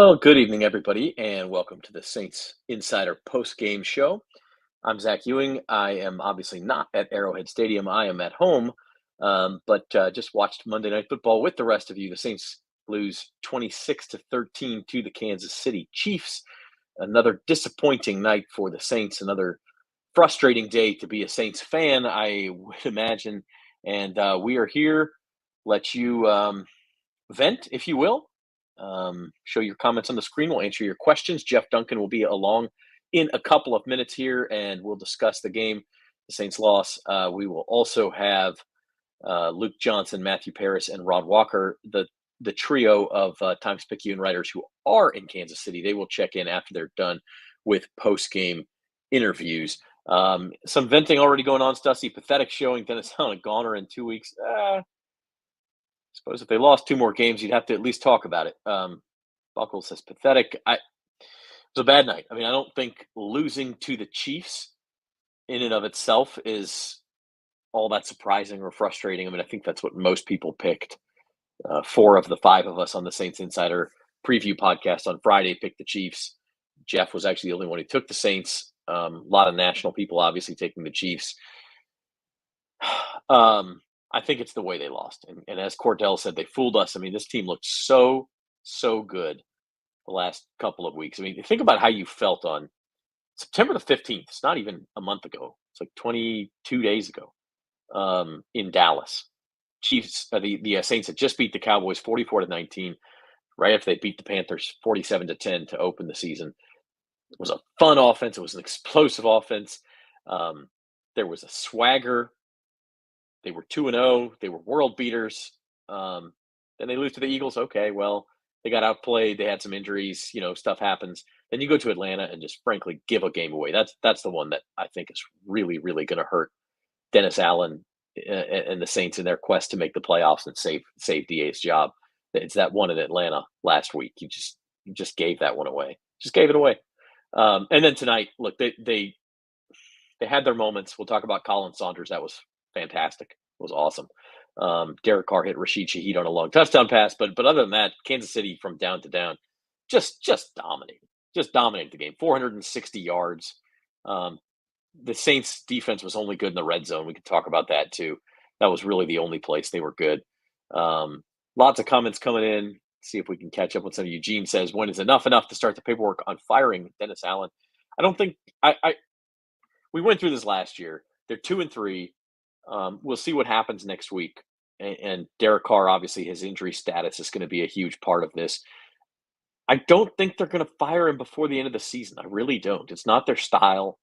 Well, good evening, everybody, and welcome to the Saints Insider post-game show. I'm Zach Ewing. I am obviously not at Arrowhead Stadium. I am at home, but just watched Monday Night Football with the rest of you. The Saints lose 26-13 to the Kansas City Chiefs. Another disappointing night for the Saints. Another frustrating day to be a Saints fan, I would imagine. And we are here. Let you vent, if you will. Show your comments on the screen. We'll answer your questions. Jeff Duncan will be along in a couple of minutes here, and we'll discuss the game, the Saints' loss. We will also have Luke Johnson, Matthew Paris, and Rod Walker, the trio of Times-Picayune writers who are in Kansas City. They will check in after they're done with post-game interviews. Some venting already going on, Stussy. Pathetic showing. Dennis Allen, a goner in 2 weeks. Suppose if they lost two more games, you'd have to at least talk about it. Buckle says pathetic. It was a bad night. I mean, I don't think losing to the Chiefs in and of itself is all that surprising or frustrating. I mean, I think that's what most people picked. Four of the five of us on the Saints Insider preview podcast on Friday picked the Chiefs. Jeff was actually the only one who took the Saints. A lot of national people obviously taking the Chiefs. I think it's the way they lost. And as Cordell said, they fooled us. I mean, this team looked so good the last couple of weeks. I mean, think about how you felt on September the 15th. It's not even a month ago. It's like 22 days ago in Dallas. Chiefs, the Saints had just beat the Cowboys 44-19, right after they beat the Panthers 47-10 to open the season. It was a fun offense. It was an explosive offense. There was a swagger. They were 2-0. They were world beaters. Then they lose to the Eagles. Okay, well, they got outplayed. They had some injuries. Stuff happens. Then you go to Atlanta and just frankly give a game away. That's the one that I think is really, really going to hurt Dennis Allen and the Saints in their quest to make the playoffs and save DA's job. It's that one in Atlanta last week. You just gave that one away. Just gave it away. And then tonight, look, they had their moments. We'll talk about Colin Saunders. That was fantastic. It was awesome. Derek Carr hit Rashid Shaheed on a long touchdown pass, but other than that, Kansas City from down to down, just dominated the game. 460 yards. The Saints defense was only good in the red zone. We could talk about that too. That was really the only place they were good. Lots of comments coming in. See if we can catch up with some. Eugene says, when is enough to start the paperwork on firing Dennis Allen? I don't think we went through this last year. They're 2-3. We'll see what happens next week. And Derek Carr, obviously, his injury status is going to be a huge part of this. I don't think they're going to fire him before the end of the season. I really don't. It's not their style.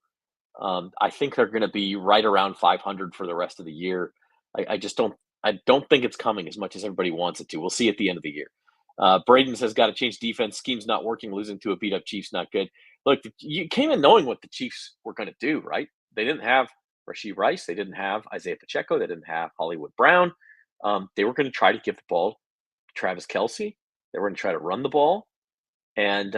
I think they're going to be right around 500 for the rest of the year. I just don't. I don't think it's coming as much as everybody wants it to. We'll see at the end of the year. Braden says, got to change defense. Scheme's not working. Losing to a beat-up Chiefs not good. Look, you came in knowing what the Chiefs were going to do, right? They didn't have Rashee Rice. They didn't have Isaiah Pacheco. They didn't have Hollywood Brown. They were going to try to give the ball to Travis Kelce. They were going to try to run the ball and,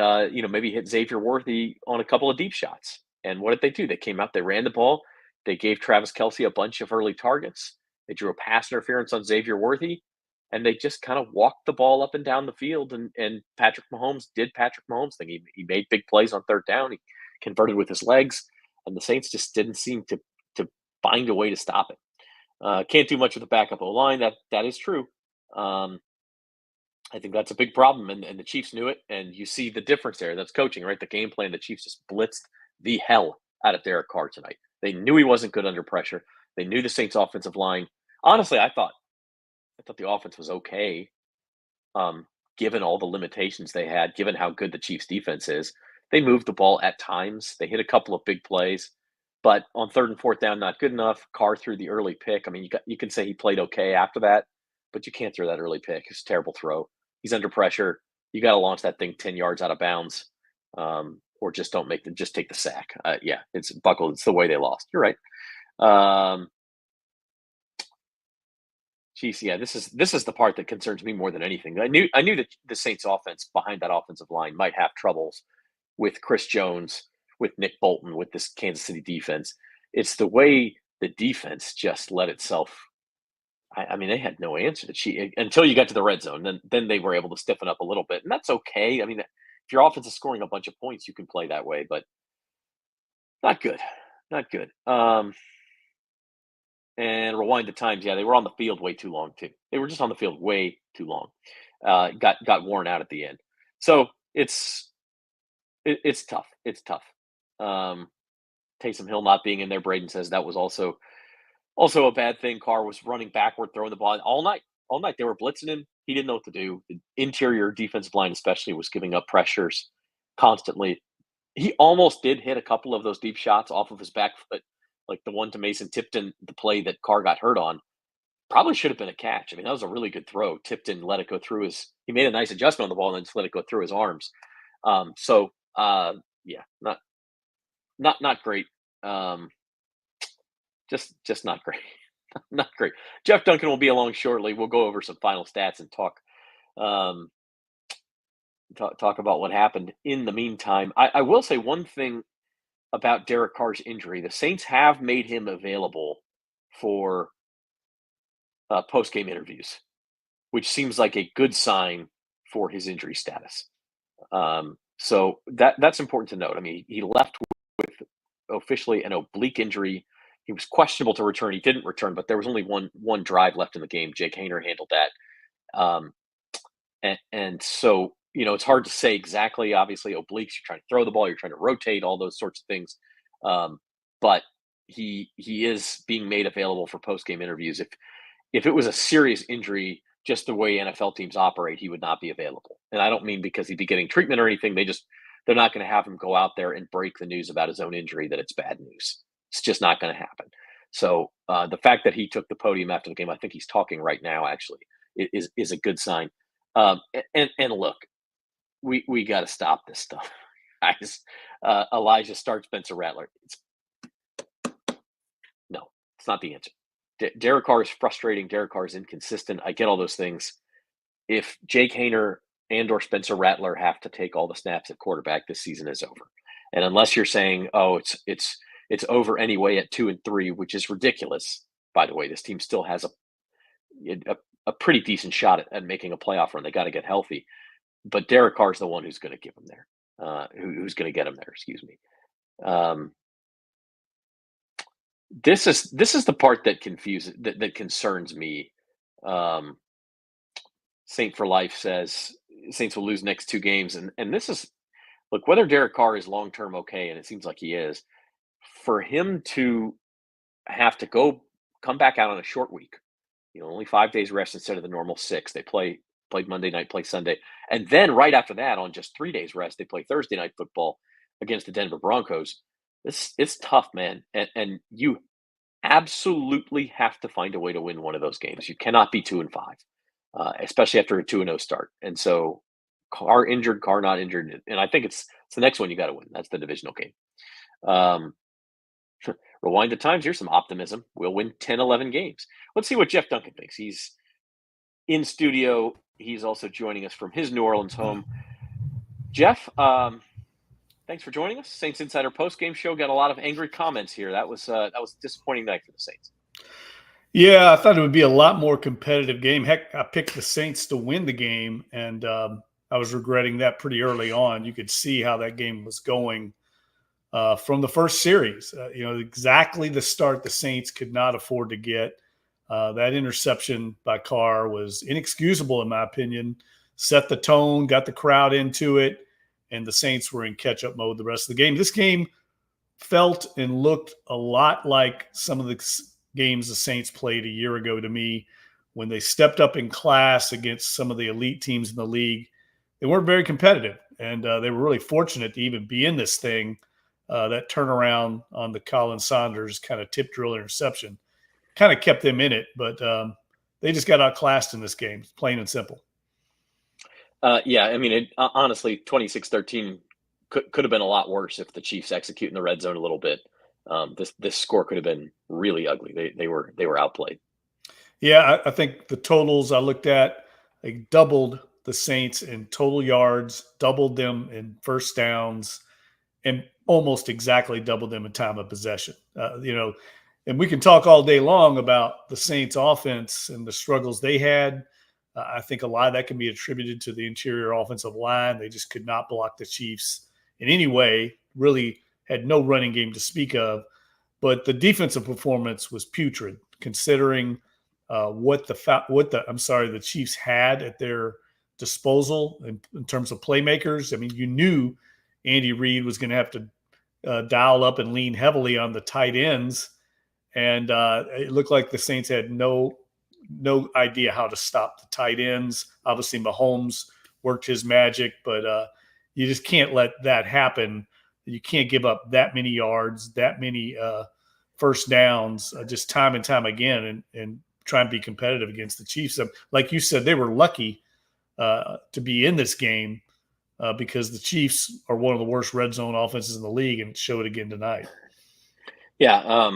maybe hit Xavier Worthy on a couple of deep shots. And what did they do? They came out, they ran the ball. They gave Travis Kelce a bunch of early targets. They drew a pass interference on Xavier Worthy. And they just kind of walked the ball up and down the field. And Patrick Mahomes did Patrick Mahomes thing. He made big plays on third down. He converted with his legs. And the Saints just didn't seem to find a way to stop it. Can't do much with the backup O-line. That is true. I think that's a big problem. And the Chiefs knew it. And you see the difference there. That's coaching, right? The game plan, the Chiefs just blitzed the hell out of Derek Carr tonight. They knew he wasn't good under pressure. They knew the Saints offensive line. Honestly, I thought the offense was okay, given all the limitations they had, given how good the Chiefs defense is. They moved the ball at times. They hit a couple of big plays, but on third and fourth down, not good enough. Carr threw the early pick. I mean, you can say he played okay after that, but you can't throw that early pick. It's a terrible throw. He's under pressure. You got to launch that thing 10 yards out of bounds, or just just take the sack. Yeah, it's buckled. It's the way they lost. You're right. Chiefs, yeah, this is the part that concerns me more than anything. I knew that the Saints offense behind that offensive line might have troubles with Chris Jones, with Nick Bolton, with this Kansas City defense. It's the way the defense just let itself. I mean, they had no answer until you got to the red zone. Then they were able to stiffen up a little bit, and that's okay. I mean, if your offense is scoring a bunch of points, you can play that way, but not good, not good. And rewind the times, yeah, they were on the field way too long too. They were just on the field way too long. Got worn out at the end. So it's tough. It's tough. Um, Taysom Hill not being in there, Braden says that was also a bad thing. Carr was running backward, throwing the ball all night. All night they were blitzing him. He didn't know what to do. The interior defensive line, especially, was giving up pressures constantly. He almost did hit a couple of those deep shots off of his back foot, like the one to Mason Tipton, the play that Carr got hurt on. Probably should have been a catch. I mean, that was a really good throw. Tipton let it go through his. He made a nice adjustment on the ball and then just let it go through his arms. Yeah, not great. Just not great. Not great. Jeff Duncan will be along shortly. We'll go over some final stats and um, talk about what happened. In the meantime, I will say one thing about Derek Carr's injury. The Saints have made him available for post-game interviews, which seems like a good sign for his injury status. So that's important to note. I mean, he left with officially an oblique injury. He was questionable to return. He didn't return, but there was only one drive left in the game. Jake Hayner handled that. And so, it's hard to say exactly. Obviously, obliques, you're trying to throw the ball, you're trying to rotate, all those sorts of things. But he is being made available for post-game interviews. If it was a serious injury, just the way NFL teams operate, he would not be available. And I don't mean because he'd be getting treatment or anything. They're not going to have him go out there and break the news about his own injury that it's bad news. It's just not going to happen. So the fact that he took the podium after the game, I think he's talking right now, actually, is a good sign. And look, we got to stop this stuff, guys. Elijah Stark, Spencer Rattler. No, it's not the answer. Derek Carr is frustrating. Derek Carr is inconsistent. I get all those things. If Jake Hayner and or Spencer Rattler have to take all the snaps at quarterback, this season is over. And unless you're saying, oh, it's over anyway at 2-3, which is ridiculous. By the way, this team still has a pretty decent shot at making a playoff run. They got to get healthy. But Derek Carr is the one who's going to give them there. Who's going to get him there? Excuse me. This is the part that that concerns me. Saint for Life says Saints will lose next 2 games, and this is, look, whether Derek Carr is long term okay, and it seems like he is, for him to have to come back out on a short week, only 5 days rest instead of the normal 6. They played Monday night, play Sunday, and then right after that, on just 3 days rest, they play Thursday night football against the Denver Broncos. It's tough, man, and you absolutely have to find a way to win one of those games. You cannot be 2-5, especially after a 2-0 start. And so, Carr injured, Carr not injured, and I think it's the next one you got to win. That's the divisional game. Rewind the times. Here's some optimism. We'll win 10, 11 games. Let's see what Jeff Duncan thinks. He's in studio. He's also joining us from his New Orleans home. Jeff, thanks for joining us. Saints Insider post-game show. Got a lot of angry comments here. That was a disappointing night for the Saints. Yeah, I thought it would be a lot more competitive game. Heck, I picked the Saints to win the game, and I was regretting that pretty early on. You could see how that game was going from the first series. Exactly the start the Saints could not afford to get. That interception by Carr was inexcusable, in my opinion. Set the tone, got the crowd into it, and the Saints were in catch-up mode the rest of the game. This game felt and looked a lot like some of the games the Saints played a year ago to me when they stepped up in class against some of the elite teams in the league. They weren't very competitive, and they were really fortunate to even be in this thing. That turnaround on the Colin Saunders kind of tip drill interception kind of kept them in it, but they just got outclassed in this game, plain and simple. Yeah, I mean, honestly, 26-13 could have been a lot worse if the Chiefs execute in the red zone a little bit. This score could have been really ugly. They were outplayed. Yeah, I think the totals I looked at, they doubled the Saints in total yards, doubled them in first downs, and almost exactly doubled them in time of possession. And we can talk all day long about the Saints offense and the struggles they had. I think a lot of that can be attributed to the interior offensive line. They just could not block the Chiefs in any way, really had no running game to speak of. But the defensive performance was putrid, considering what the Chiefs had at their disposal in terms of playmakers. I mean, you knew Andy Reid was going to have to dial up and lean heavily on the tight ends, and it looked like the Saints had no idea how to stop the tight ends. Obviously, Mahomes worked his magic, but you just can't let that happen. You can't give up that many yards, that many first downs, just time and time again, and try and be competitive against the Chiefs. Like you said, they were lucky to be in this game because the Chiefs are one of the worst red zone offenses in the league, and it showed again tonight. Yeah,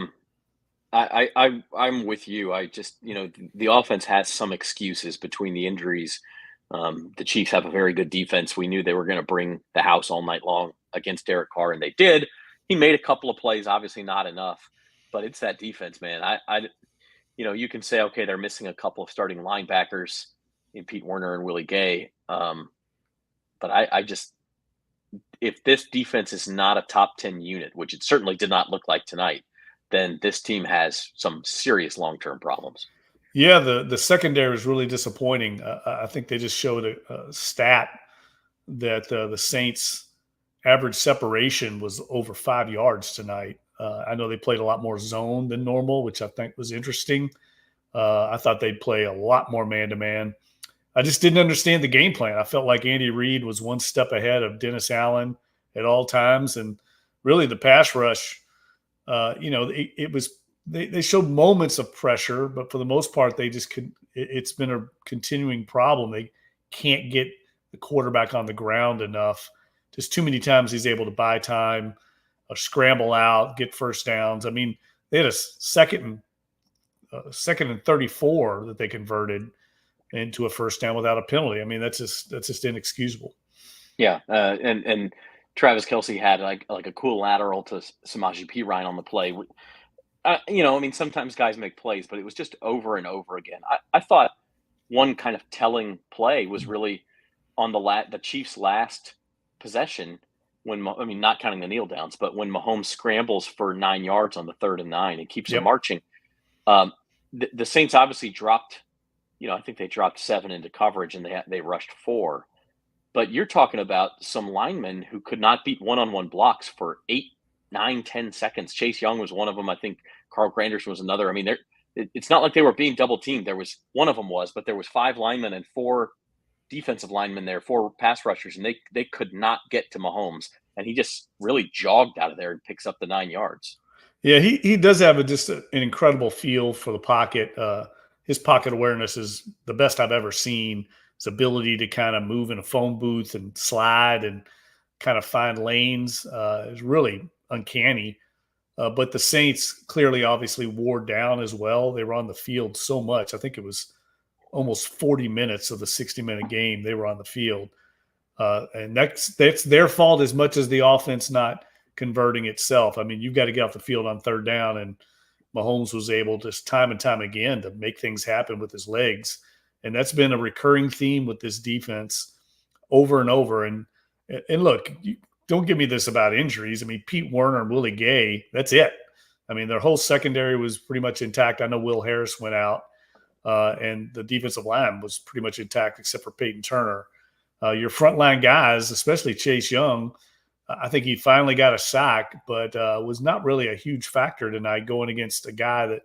I'm with you. I just, the offense has some excuses between the injuries. The Chiefs have a very good defense. We knew they were going to bring the house all night long against Derek Carr, and they did. He made a couple of plays, obviously not enough, but it's that defense, man. You can say, okay, they're missing a couple of starting linebackers in Pete Werner and Willie Gay. But I just, if this defense is not a top 10 unit, which it certainly did not look like tonight, then this team has some serious long-term problems. Yeah, the secondary is really disappointing. I think they just showed a stat that the Saints' average separation was over 5 yards tonight. I know they played a lot more zone than normal, which I think was interesting. I thought they'd play a lot more man-to-man. I just didn't understand the game plan. I felt like Andy Reid was one step ahead of Dennis Allen at all times, and really the pass rush. They showed moments of pressure, but for the most part, they just could. It's been a continuing problem. They can't get the quarterback on the ground enough. Just too many times he's able to buy time, or scramble out, get first downs. I mean, they had a second and 34 that they converted into a first down without a penalty. I mean, that's just inexcusable. Yeah, and Travis Kelce had like a cool lateral to Samaje Perine on the play. Sometimes guys make plays, but it was just over and over again. I thought one kind of telling play was really on the Chiefs' last possession not counting the kneel downs, but when Mahomes scrambles for 9 yards on the 3rd and 9 and keeps them marching. The Saints obviously dropped. I think they dropped 7 into coverage and they rushed 4. But you're talking about some linemen who could not beat one-on-one blocks for 8, 9, 10 seconds. Chase Young was one of them. I think Carl Granderson was another. I mean, it's not like they were being double teamed. One of them was, but there was 5 linemen and 4 defensive linemen there, 4 pass rushers, and they could not get to Mahomes. And he just really jogged out of there and picks up the 9 yards. Yeah, he does have just an incredible feel for the pocket. His pocket awareness is the best I've ever seen. His ability to kind of move in a phone booth and slide and kind of find lanes is really uncanny. But the Saints clearly, obviously, wore down as well. They were on the field so much. I think it was almost 40 minutes of the 60-minute game they were on the field. And that's their fault as much as the offense not converting itself. I mean, you've got to get off the field on 3rd down, and Mahomes was able just time and time again to make things happen with his legs. And that's been a recurring theme with this defense over and over. And look, don't give me this about injuries. I mean, Pete Werner and Willie Gay, that's it. I mean, their whole secondary was pretty much intact. I know Will Harris went out, and the defensive line was pretty much intact except for Peyton Turner. Your frontline guys, especially Chase Young, I think he finally got a sack, but was not really a huge factor tonight going against a guy that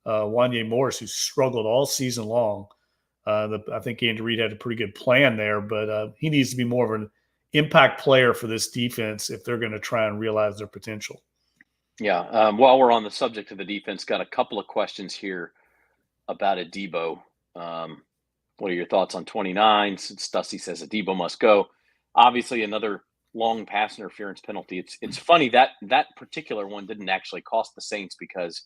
Wanya Morris, who struggled all season long. I think Andy Reid had a pretty good plan there, but he needs to be more of an impact player for this defense if they're going to try and realize their potential. Yeah. While we're on the subject of the defense, got a couple of questions here about Adebo. What are your thoughts on 29? Since Dusty says Adebo must go. Obviously, another long pass interference penalty. It's funny that particular one didn't actually cost the Saints because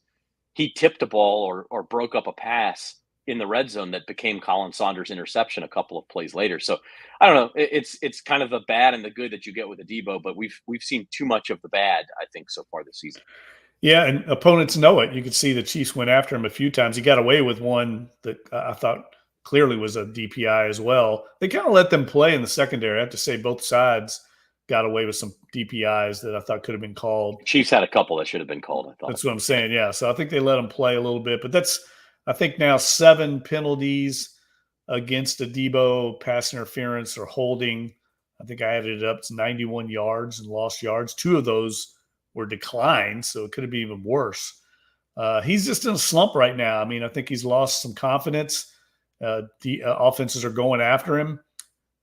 he tipped a ball or broke up a pass in the red zone that became Colin Saunders' interception a couple of plays later. So I don't know. It's kind of the bad and the good that you get with Adebo, but we've seen too much of the bad, I think, so far this season. Yeah, and opponents know it. You could see the Chiefs went after him a few times. He got away with one that I thought clearly was a DPI as well. They kind of let them play in the secondary. I have to say both sides got away with some DPIs that I thought could have been called. Chiefs had a couple that should have been called, I thought. That's what I'm saying. Yeah. So I think they let them play a little bit, but that's, I think now 7 penalties against a Debo, pass interference or holding. I think I added it up to 91 yards and lost yards. 2 of those were declined, so it could have been even worse. He's just in a slump right now. I mean, I think he's lost some confidence. The offenses are going after him,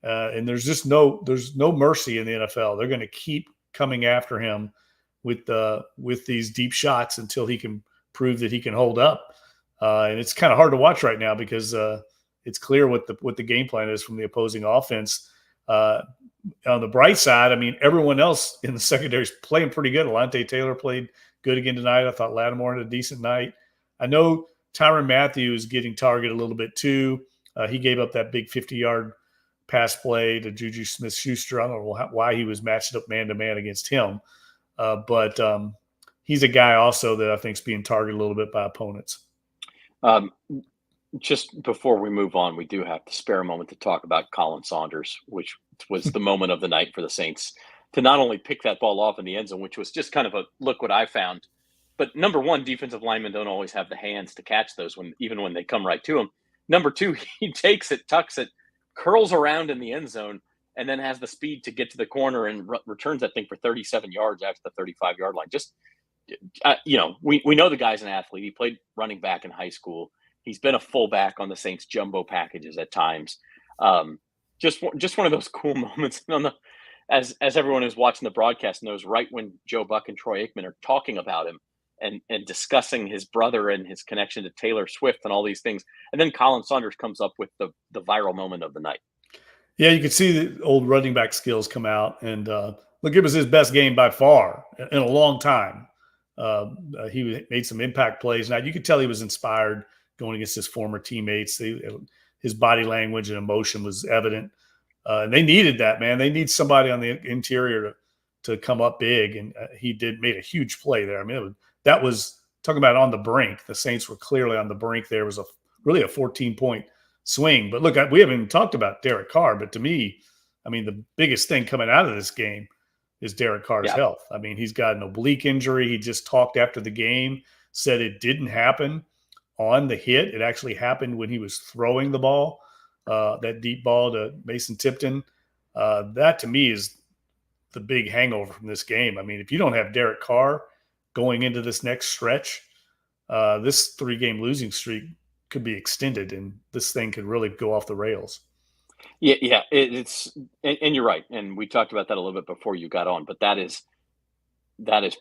and there's no mercy in the NFL. They're going to keep coming after him with these deep shots until he can prove that he can hold up. And it's kind of hard to watch right now because it's clear what the game plan is from the opposing offense. On the bright side, I mean, everyone else in the secondary is playing pretty good. Alante Taylor played good again tonight. I thought Lattimore had a decent night. I know Tyrann Mathieu is getting targeted a little bit too. He gave up that big 50-yard pass play to Juju Smith-Schuster. I don't know why he was matched up man-to-man against him. But he's a guy also that I think is being targeted a little bit by opponents. Just before we move on, we do have to spare a moment to talk about Colin Saunders, which was the moment of the night for the Saints to not only pick that ball off in the end zone, which was just kind of a look what I found. But number one, defensive linemen don't always have the hands to catch those even when they come right to him. Number two, he takes it, tucks it, curls around in the end zone, and then has the speed to get to the corner and returns that thing for 37 yards after the 35-yard line. Just, we know the guy's an athlete. He played running back in high school. He's been a fullback on the Saints jumbo packages at times. Just one of those cool moments. As everyone who's watching the broadcast knows, right when Joe Buck and Troy Aikman are talking about him and discussing his brother and his connection to Taylor Swift and all these things, and then Colin Saunders comes up with the viral moment of the night. Yeah, you could see the old running back skills come out, and look, it was his best game by far in a long time. He made some impact plays. Now you could tell he was inspired going against his former teammates. His body language and emotion was evident. And they needed that, man. They need somebody on the interior to come up big, and he made a huge play there. I mean, that was talking about on the brink. The Saints were clearly on the brink. There was really a 14-point swing. But look, we haven't even talked about Derek Carr, but to me, I mean, the biggest thing coming out of this game is Derek Carr's health. I mean, he's got an oblique injury. He just talked after the game, said it didn't happen on the hit. It actually happened when he was throwing the ball, that deep ball to Mason Tipton. That to me is the big hangover from this game. I mean, if you don't have Derek Carr going into this next stretch, this 3-game losing streak could be extended, and this thing could really go off the rails. Yeah, it's and you're right, and we talked about that a little bit before you got on. But that is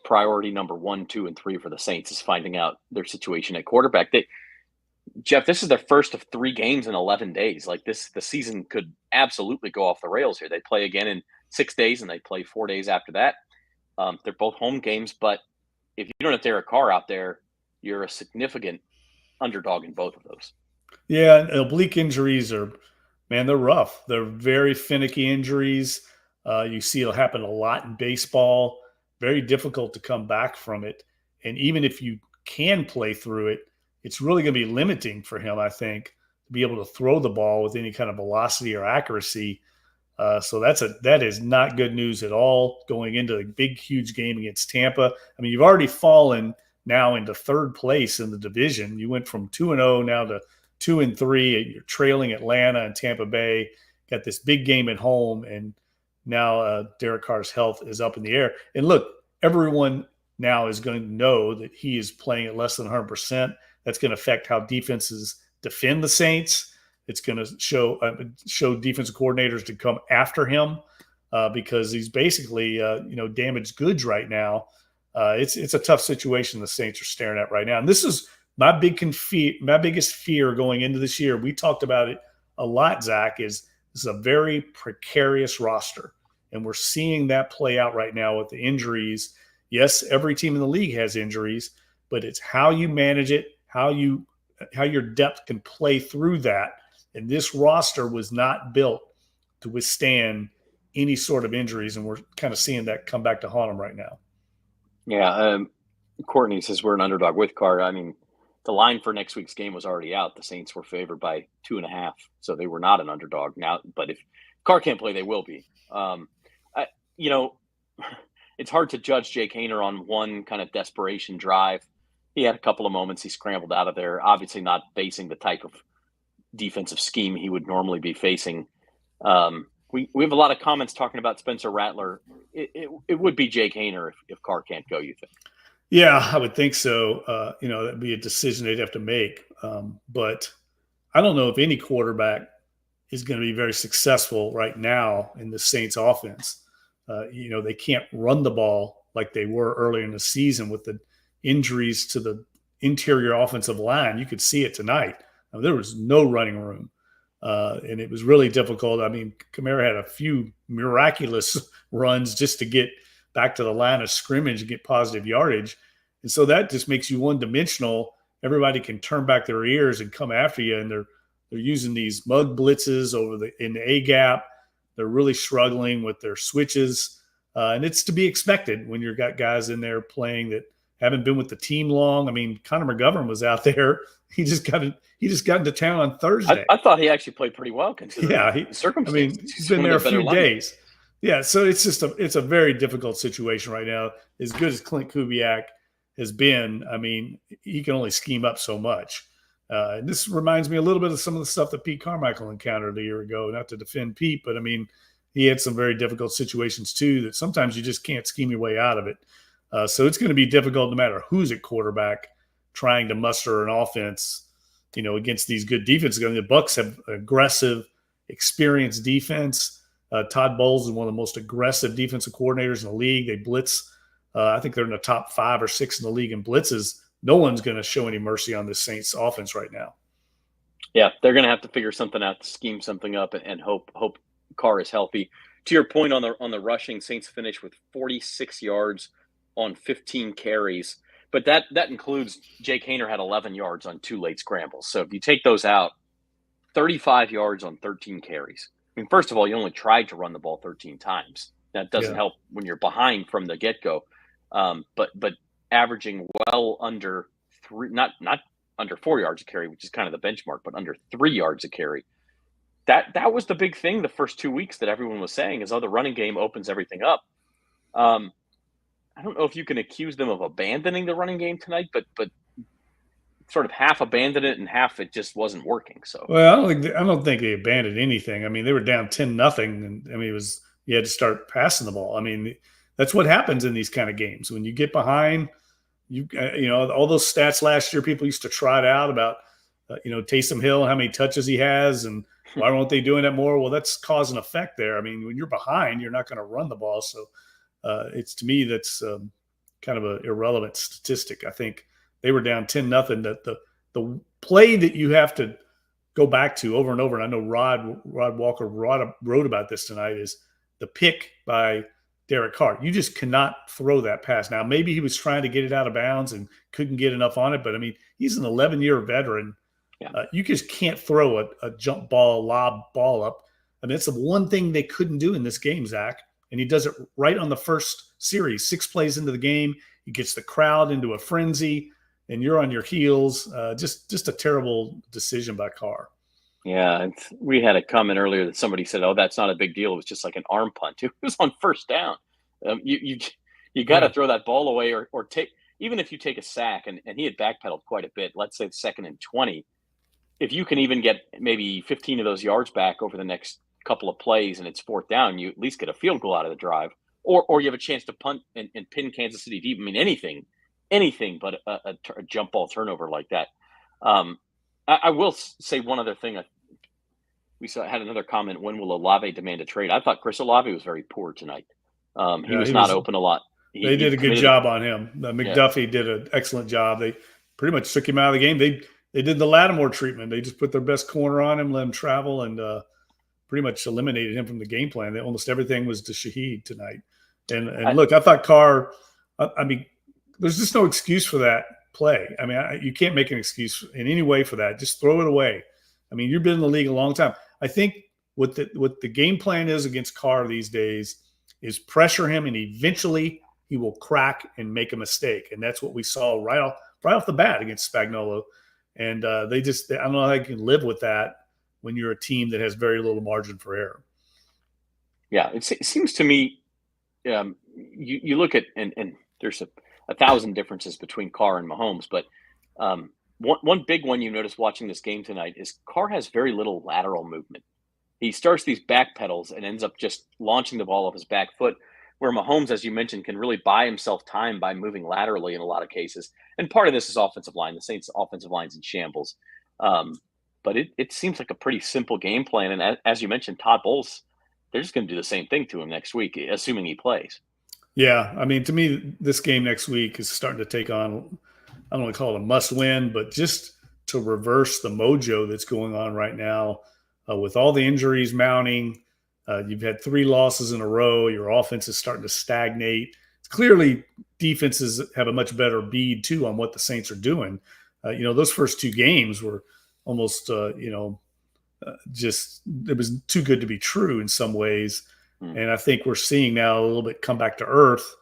priority number 1, 2, and 3 for the Saints, is finding out their situation at quarterback. Jeff, this is their first of 3 games in 11 days. Like the season could absolutely go off the rails here. They play again in 6 days, and they play 4 days after that. They're both home games, but if you don't have Derek Carr out there, you're a significant underdog in both of those. Yeah, and oblique injuries they're rough. They're very finicky injuries. You see it'll happen a lot in baseball. Very difficult to come back from it. And even if you can play through it, it's really going to be limiting for him, I think, to be able to throw the ball with any kind of velocity or accuracy. So that is not good news at all going into a big, huge game against Tampa. I mean, you've already fallen now into 3rd place in the division. You went from 2-0 now to 2-3. You're trailing Atlanta and Tampa Bay. Got this big game at home, and now Derek Carr's health is up in the air. And look, everyone now is going to know that he is playing at less than 100%. That's going to affect how defenses defend the Saints. It's going to show defensive coordinators to come after him because he's basically damaged goods right now. It's a tough situation the Saints are staring at right now. And this is my biggest fear going into this year. We talked about it a lot, Zach, is this is a very precarious roster. And we're seeing that play out right now with the injuries. Yes, every team in the league has injuries, but it's how you manage it, how your depth can play through that. And this roster was not built to withstand any sort of injuries, and we're kind of seeing that come back to haunt them right now. Yeah, Courtney says we're an underdog with Carr. I mean, the line for next week's game was already out. The Saints were favored by 2.5, so they were not an underdog now. But if Carr can't play, they will be. You know, it's hard to judge Jake Haener on one kind of desperation drive. He had a couple of moments. He scrambled out of there, obviously not facing the type of defensive scheme he would normally be facing. We have a lot of comments talking about Spencer Rattler. It would be Jake Haener if Carr can't go, you think? Yeah, I would think so. That'd be a decision they'd have to make. But I don't know if any quarterback is going to be very successful right now in the Saints offense. They can't run the ball like they were earlier in the season with the injuries to the interior offensive line. You could see it tonight. There was no running room. And it was really difficult. I mean, Kamara had a few miraculous runs just to get back to the line of scrimmage and get positive yardage. And so that just makes you one-dimensional. Everybody can turn back their ears and come after you, and they're using these mug blitzes in the A gap. They're really struggling with their switches. And it's to be expected when you've got guys in there playing that haven't been with the team long. I mean, Connor McGovern was out there. He just got into town on Thursday. I thought he actually played pretty well considering the circumstances. I mean, he's been there a few days. Yeah, so it's a very difficult situation right now. As good as Clint Kubiak has been, I mean, he can only scheme up so much. And this reminds me a little bit of some of the stuff that Pete Carmichael encountered a year ago. Not to defend Pete, but I mean, he had some very difficult situations too that sometimes you just can't scheme your way out of it. So it's going to be difficult no matter who's at quarterback trying to muster an offense, against these good defenses. I mean, the Bucs have aggressive, experienced defense. Todd Bowles is one of the most aggressive defensive coordinators in the league. They blitz. I think they're in the top 5 or 6 in the league in blitzes. No one's going to show any mercy on the Saints offense right now. Yeah, they're going to have to figure something out to scheme something up and hope Carr is healthy. To your point on the rushing, Saints finished with 46 yards on 15 carries. But that includes Jake Haener had 11 yards on 2 late scrambles. So if you take those out, 35 yards on 13 carries. I mean, first of all, you only tried to run the ball 13 times. That doesn't help when you're behind from the get-go. But averaging well under 3, not under 4 yards a carry, which is kind of the benchmark, but under 3 yards a carry. That was the big thing the first 2 weeks that everyone was saying is, the running game opens everything up. I don't know if you can accuse them of abandoning the running game tonight, but sort of half abandoned it and half it just wasn't working. So, well, I don't think they abandoned anything. I mean, they were down 10-0, and I mean, you had to start passing the ball. I mean, that's what happens in these kind of games when you get behind. All those stats last year, people used to trot out about Taysom Hill and how many touches he has, and why aren't they doing that more? Well, that's cause and effect there. I mean, when you're behind, you're not going to run the ball. So it's, to me, that's kind of an irrelevant statistic. I think they were down 10-0. That the play that you have to go back to over and over, and I know Rod Walker wrote about this tonight, is the pick by Derek Carr. You just cannot throw that pass. Now, maybe he was trying to get it out of bounds and couldn't get enough on it, but I mean, he's an 11-year veteran. Yeah. You just can't throw a jump ball, lob ball up. I mean, it's the one thing they couldn't do in this game, Zach. And he does it right on the first series, 6 plays into the game. He gets the crowd into a frenzy, and you're on your heels. Just a terrible decision by Carr. Yeah, we had a comment earlier that somebody said, "Oh, that's not a big deal. It was just like an arm punt." It was on first down. You got to throw that ball away, or take, even if you take a sack, and he had backpedaled quite a bit. Let's say 2nd and 20. If you can even get maybe 15 of those yards back over the next couple of plays, and it's 4th down, you at least get a field goal out of the drive, or you have a chance to punt and pin Kansas City deep. I mean, anything but a jump ball turnover like that. I will say one other thing. We had another comment. When will Olave demand a trade? I thought Chris Olave was very poor tonight. He was not open a lot. They did a good job on him. McDuffie did an excellent job. They pretty much took him out of the game. They did the Lattimore treatment. They just put their best corner on him, let him travel, and pretty much eliminated him from the game plan. Almost everything was to Shaheed tonight. And look, I thought Carr, I mean, there's just no excuse for that play. I mean, you can't make an excuse in any way for that. Just throw it away. I mean, you've been in the league a long time. I think what the game plan is against Carr these days is pressure him, and eventually he will crack and make a mistake. And that's what we saw right off the bat against Spagnuolo. And I don't know how they can live with that when you're a team that has very little margin for error. Yeah, it seems to me, you look at, and there's a thousand differences between Carr and Mahomes, but one big one you notice watching this game tonight is Carr has very little lateral movement. He starts these back pedals and ends up just launching the ball off his back foot, where Mahomes, as you mentioned, can really buy himself time by moving laterally in a lot of cases. And part of this is offensive line. The Saints' offensive line's in shambles. But it seems like a pretty simple game plan. And as you mentioned, Todd Bowles, they're just going to do the same thing to him next week, assuming he plays. Yeah, I mean, to me, this game next week is starting to take on, I don't want to call it a must-win, but just to reverse the mojo that's going on right now with all the injuries mounting. You've had 3 losses in a row. Your offense is starting to stagnate. Clearly, defenses have a much better bead, too, on what the Saints are doing. Those first 2 games were almost, just it was too good to be true in some ways. And I think we're seeing now a little bit come back to earth.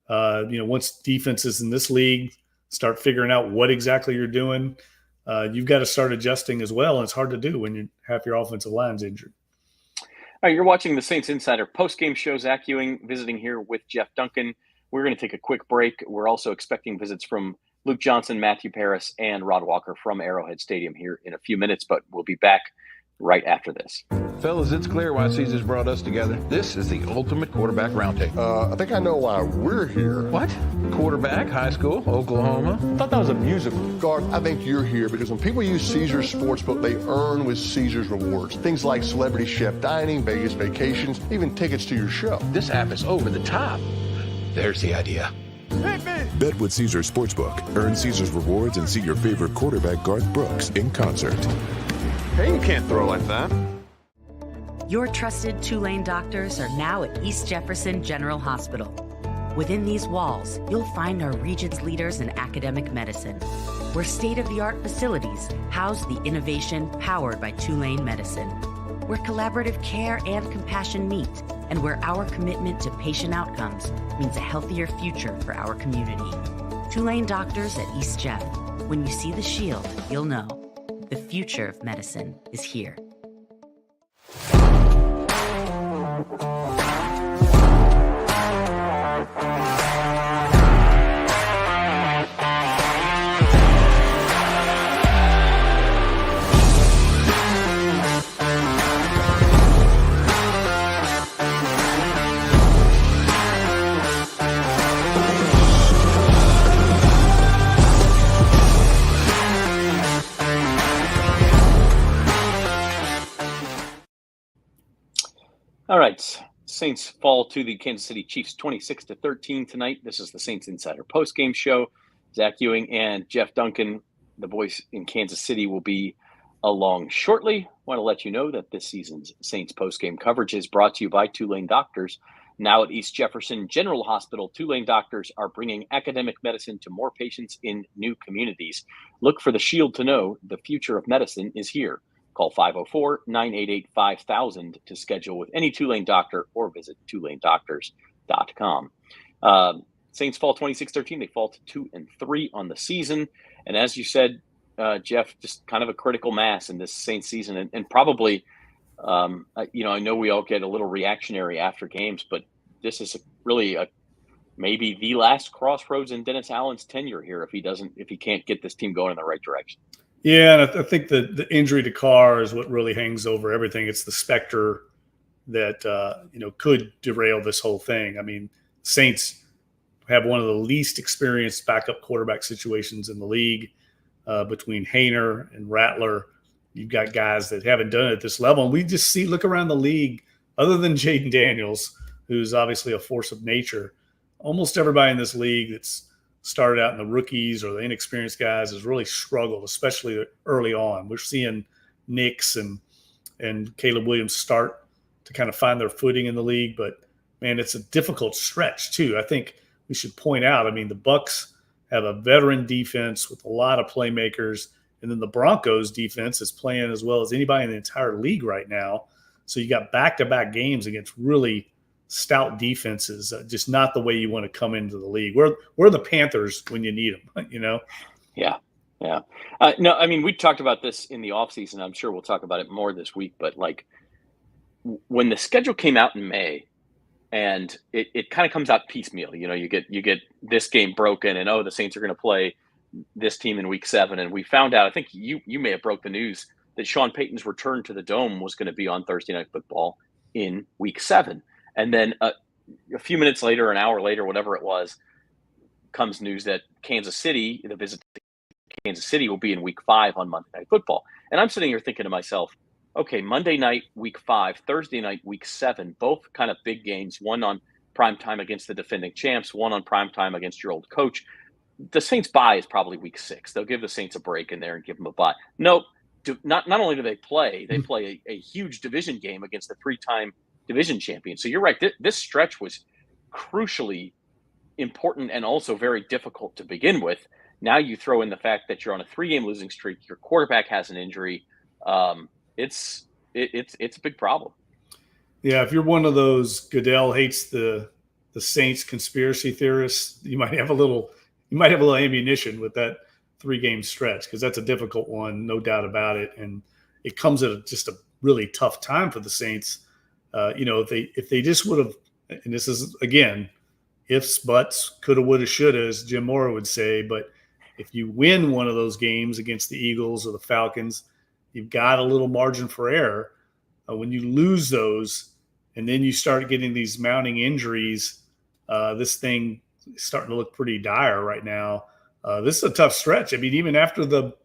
Once defenses in this league start figuring out what exactly you're doing, you've got to start adjusting as well. And it's hard to do when you have your offensive lines injured. All right, you're watching the Saints Insider postgame show. Zach Ewing visiting here with Jeff Duncan. We're going to take a quick break. We're also expecting visits from Luke Johnson, Matthew Paris, and Rod Walker from Arrowhead Stadium here in a few minutes, but we'll be back right after this. Fellas, it's clear why Caesars brought us together. This is the ultimate quarterback roundtable. I think I know why we're here. What? Quarterback, high school, Oklahoma? I thought that was a musical. Garth, I think you're here because when people use Caesars Sportsbook, they earn with Caesars rewards. Things like celebrity chef dining, Vegas vacations, even tickets to your show. This app is over the top. There's the idea. Bet with Caesars Sportsbook. Earn Caesars rewards and see your favorite quarterback, Garth Brooks, in concert. Hey, you can't throw like that. Your trusted Tulane doctors are now at East Jefferson General Hospital. Within these walls, you'll find our region's leaders in academic medicine, where state-of-the-art facilities house the innovation powered by Tulane Medicine, where collaborative care and compassion meet, and where our commitment to patient outcomes means a healthier future for our community. Tulane doctors at East Jeff. When you see the shield, you'll know. The future of medicine is here. All right, Saints fall to the Kansas City Chiefs 26-13 tonight. This is the Saints Insider postgame show. Zach Ewing and Jeff Duncan, the voice in Kansas City, will be along shortly. I want to let you know that this season's Saints postgame coverage is brought to you by Tulane Doctors. Now at East Jefferson General Hospital, Tulane Doctors are bringing academic medicine to more patients in new communities. Look for the shield to know the future of medicine is here. Call 504-988-5000 to schedule with any Tulane doctor or visit TulaneDoctors.com. Saints fall 26-13. They fall to 2-3 on the season. And as you said, Jeff, just kind of a critical mass in this Saints season. And probably, I know we all get a little reactionary after games, but this is really maybe the last crossroads in Dennis Allen's tenure here if he can't get this team going in the right direction. Yeah, and I think the injury to Carr is what really hangs over everything. It's the specter that could derail this whole thing. I mean, Saints have one of the least experienced backup quarterback situations in the league between Haener and Rattler. You've got guys that haven't done it at this level. And we just look around the league, other than Jaden Daniels, who's obviously a force of nature, almost everybody in this league that's started out in the rookies or the inexperienced guys has really struggled, especially early on. We're seeing Nix and Caleb Williams start to kind of find their footing in the league, but man, it's a difficult stretch too. I think we should point out, I mean, the Bucs have a veteran defense with a lot of playmakers, and then the Broncos defense is playing as well as anybody in the entire league right now. So you got back-to-back games against really stout defenses, just not the way you want to come into the league. We're the Panthers when you need them, Yeah. Yeah. No, I mean, we talked about this in the offseason. I'm sure we'll talk about it more this week, but like when the schedule came out in May, and it kind of comes out piecemeal. You get this game broken, and the Saints are going to play this team in week 7, and we found out. I think you may have broke the news that Sean Payton's return to the Dome was going to be on Thursday Night Football in week 7, and then a few minutes later, an hour later, whatever it was, comes news that the visit to Kansas City will be in week 5 on Monday Night Football, and I'm sitting here thinking to myself, okay, Monday night, week 5, Thursday night, week 7, both kind of big games, one on prime time against the defending champs, one on prime time against your old coach. The Saints bye is probably week 6. They'll give the Saints a break in there and give them a bye. Nope. Not only do they play a huge division game against the 3-time division champion. So you're right. This stretch was crucially important and also very difficult to begin with. Now you throw in the fact that you're on a 3-game losing streak. Your quarterback has an injury. It's a big problem. Yeah, if you're one of those Goodell hates the Saints conspiracy theorists, you might have a little ammunition with that 3-game stretch, because that's a difficult one, no doubt about it, and it comes at just a really tough time for the Saints. If they just would have, and this is again ifs, buts, coulda, woulda, shoulda, as Jim Mora would say, but if you win one of those games against the Eagles or the Falcons, you've got a little margin for error. When you lose those and then you start getting these mounting injuries, this thing is starting to look pretty dire right now. This is a tough stretch. I mean, even after the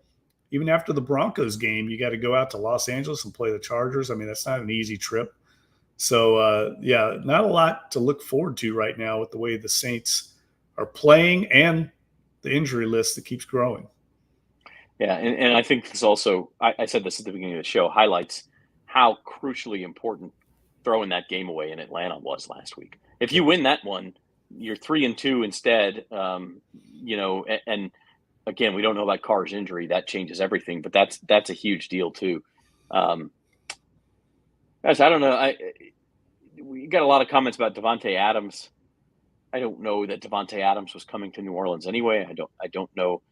Broncos game, you got to go out to Los Angeles and play the Chargers. I mean, that's not an easy trip. So, not a lot to look forward to right now with the way the Saints are playing and the injury list that keeps growing. Yeah, and I think this also, I said this at the beginning of the show, highlights how crucially important throwing that game away in Atlanta was last week. If you win that one, you're 3-2 instead. And again, we don't know about Carr's injury. That changes everything, but that's a huge deal too. Guys, I don't know. We got a lot of comments about Davante Adams. I don't know that Davante Adams was coming to New Orleans anyway. I don't know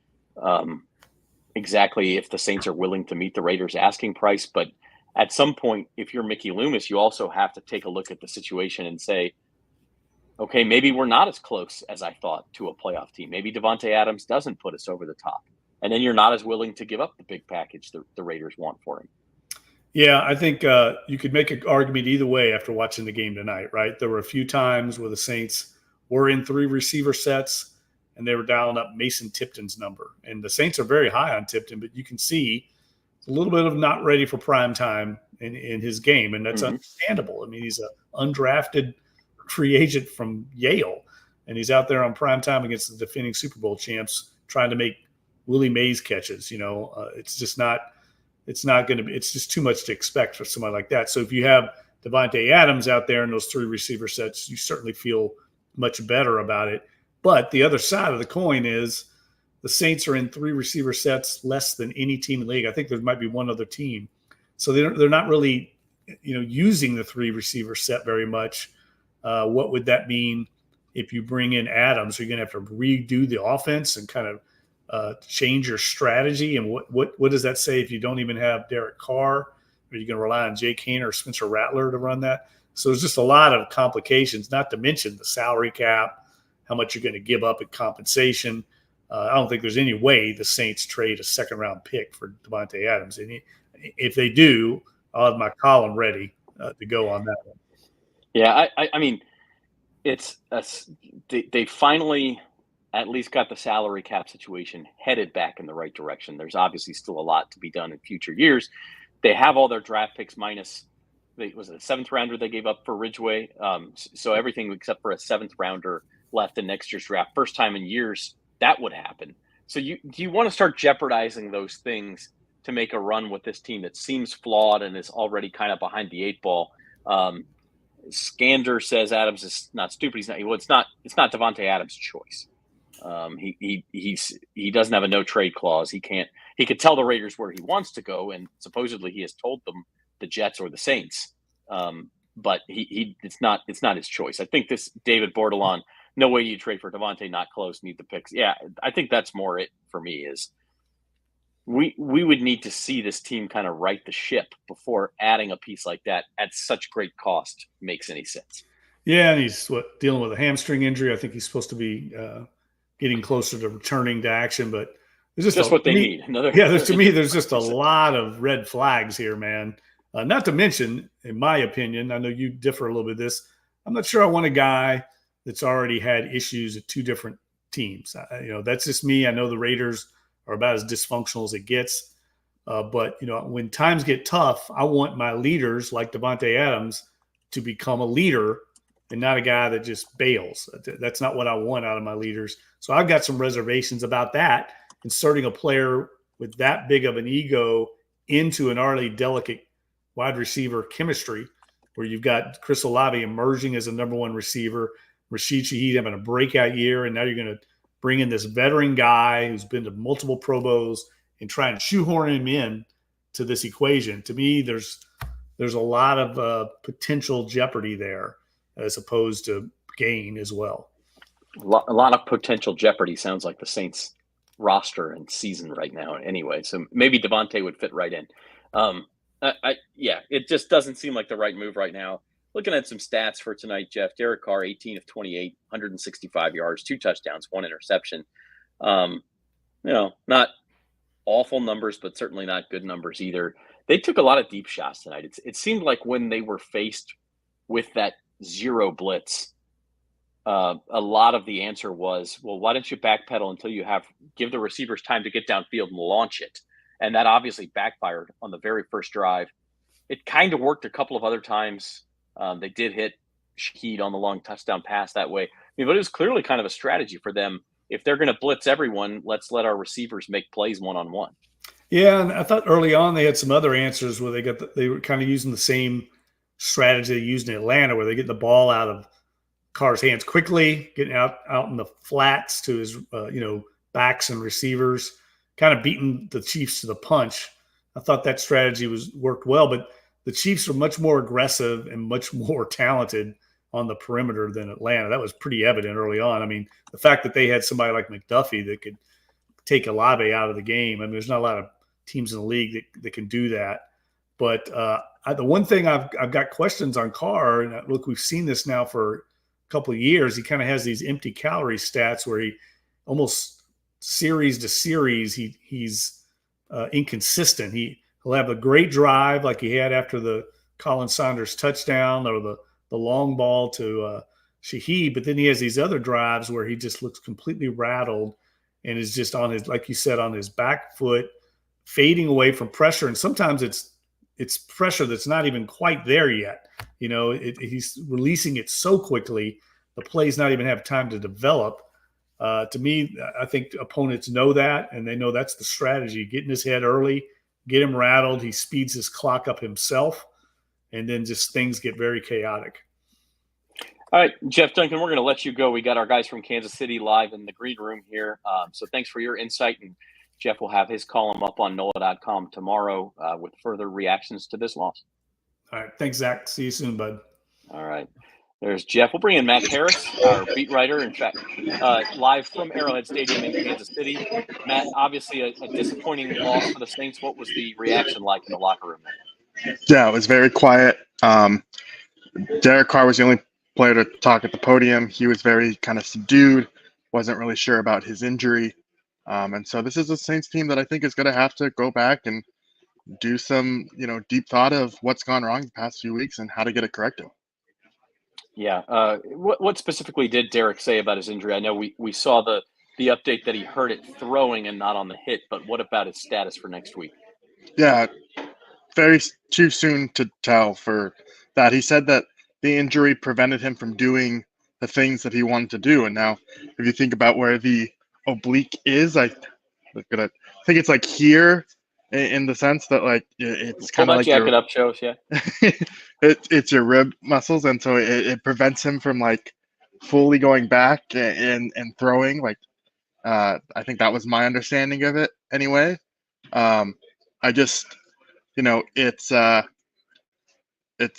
exactly if the Saints are willing to meet the Raiders' asking price, but at some point, if you're Mickey Loomis, you also have to take a look at the situation and say, okay, maybe we're not as close as I thought to a playoff team. Maybe Davante Adams doesn't put us over the top, and then you're not as willing to give up the big package the Raiders want for him. Yeah, I think you could make an argument either way after watching the game tonight, right? There were a few times where the Saints were in 3 receiver sets and they were dialing up Mason Tipton's number. And the Saints are very high on Tipton, but you can see a little bit of not ready for prime time in his game, and that's understandable. I mean, he's an undrafted free agent from Yale, and he's out there on prime time against the defending Super Bowl champs trying to make Willie Mays catches. It's just too much to expect for somebody like that. So if you have Davante Adams out there in those 3 receiver sets, you certainly feel much better about it. But the other side of the coin is the Saints are in 3 receiver sets less than any team in the league. I think there might be one other team. So they're not really, using the 3 receiver set very much. What would that mean if you bring in Adams? Are you going to have to redo the offense and kind of change your strategy? And what does that say if you don't even have Derek Carr? Are you going to rely on Jake Haener or Spencer Rattler to run that? So there's just a lot of complications, not to mention the salary cap, how much you're going to give up in compensation. I don't think there's any way the Saints trade a 2nd-round pick for Davante Adams. And if they do, I'll have my column ready to go on that one. Yeah, I mean, they finally at least got the salary cap situation headed back in the right direction. There's obviously still a lot to be done in future years. They have all their draft picks minus, was it a 7th rounder they gave up for Ridgeway? So everything except for a 7th rounder left in next year's draft. First time in years that would happen. So do you want to start jeopardizing those things to make a run with this team that seems flawed and is already kind of behind the 8 ball? Skander says Adams is not stupid. He's not. Well, it's not Davante Adams' choice. He doesn't have a no trade clause. He could tell the Raiders where he wants to go, and supposedly he has told them the Jets or the Saints. But it's not his choice. I think this David Bordelon no way you trade for Devontae, not close, need the picks. Yeah, I think that's more it for me is we would need to see this team kind of right the ship before adding a piece like that at such great cost makes any sense. Yeah, and he's dealing with a hamstring injury. I think he's supposed to be getting closer to returning to action, but there's just what they need. There's just a lot of red flags here, man. Not to mention, in my opinion, I know you differ a little bit. I'm not sure I want a guy that's already had issues at two different teams. That's just me. I know the Raiders are about as dysfunctional as it gets, but when times get tough, I want my leaders like Davante Adams to become a leader and not a guy that just bails. That's not what I want out of my leaders. So I've got some reservations about that. Inserting a player with that big of an ego into an already delicate wide receiver chemistry, where you've got Chris Olave emerging as a number one receiver, Rashid Shaheed having a breakout year, and now you're going to bring in this veteran guy who's been to multiple Pro Bowls and try and shoehorn him in to this equation. To me, there's a lot of potential jeopardy there as opposed to gain as well. A lot of potential jeopardy sounds like the Saints roster and season right now anyway. So maybe Devontae would fit right in. It just doesn't seem like the right move right now. Looking at some stats for tonight, Jeff, Derek Carr, 18 of 28, 165 yards, 2 touchdowns, 1 interception. Not awful numbers, but certainly not good numbers either. They took a lot of deep shots tonight. It seemed like when they were faced with that zero blitz, a lot of the answer was, well, why don't you backpedal until you give the receivers time to get downfield and launch it? And that obviously backfired on the very first drive. It kind of worked a couple of other times. They did hit Shaheed on the long touchdown pass that way. But it was clearly kind of a strategy for them. If they're going to blitz everyone, let's let our receivers make plays one-on-one. Yeah, and I thought early on they had some other answers where they were kind of using the same strategy they used in Atlanta, where they get the ball out of Carr's hands quickly, getting out in the flats to his backs and receivers, kind of beating the Chiefs to the punch. I thought that strategy worked well, but the Chiefs are much more aggressive and much more talented on the perimeter than Atlanta. That was pretty evident early on. I mean, the fact that they had somebody like McDuffie that could take Olave out of the game. I mean, there's not a lot of teams in the league that can do that. But the one thing I've got questions on Carr, and look, we've seen this now for a couple of years. He kind of has these empty calorie stats where he almost series to series he's inconsistent. He'll have a great drive like he had after the Colin Saunders touchdown or the long ball to Shaheed, but then he has these other drives where he just looks completely rattled and is just on his, like you said, on his back foot, fading away from pressure. And sometimes it's pressure that's not even quite there yet. He's releasing it so quickly, the plays not even have time to develop. To me, I think opponents know that, and they know that's the strategy. Get in his head early, get him rattled. He speeds his clock up himself, and then just things get very chaotic. All right, Jeff Duncan, we're going to let you go. We got our guys from Kansas City live in the green room here. So thanks for your insight. And Jeff will have his column up on NOLA.com tomorrow with further reactions to this loss. All right. Thanks, Zach. See you soon, bud. All right. There's Jeff. We'll bring in Matt Harris, our beat writer, in fact, live from Arrowhead Stadium in Kansas City. Matt, obviously a disappointing loss for the Saints. What was the reaction like in the locker room there? Yeah, it was very quiet. Derek Carr was the only player to talk at the podium. He was very kind of subdued, wasn't really sure about his injury. And so this is a Saints team that I think is going to have to go back and do some, deep thought of what's gone wrong the past few weeks and how to get it corrected. Yeah. What specifically did Derek say about his injury? I know we saw the update that he hurt it throwing and not on the hit, but what about his status for next week? Yeah, very too soon to tell for that. He said that the injury prevented him from doing the things that he wanted to do. And now if you think about where the oblique is, I think it's like here in the sense that like it's kind of like jacket up shows, yeah. it's your rib muscles, and so it prevents him from like fully going back and throwing. Like I think that was my understanding of it anyway. I just it's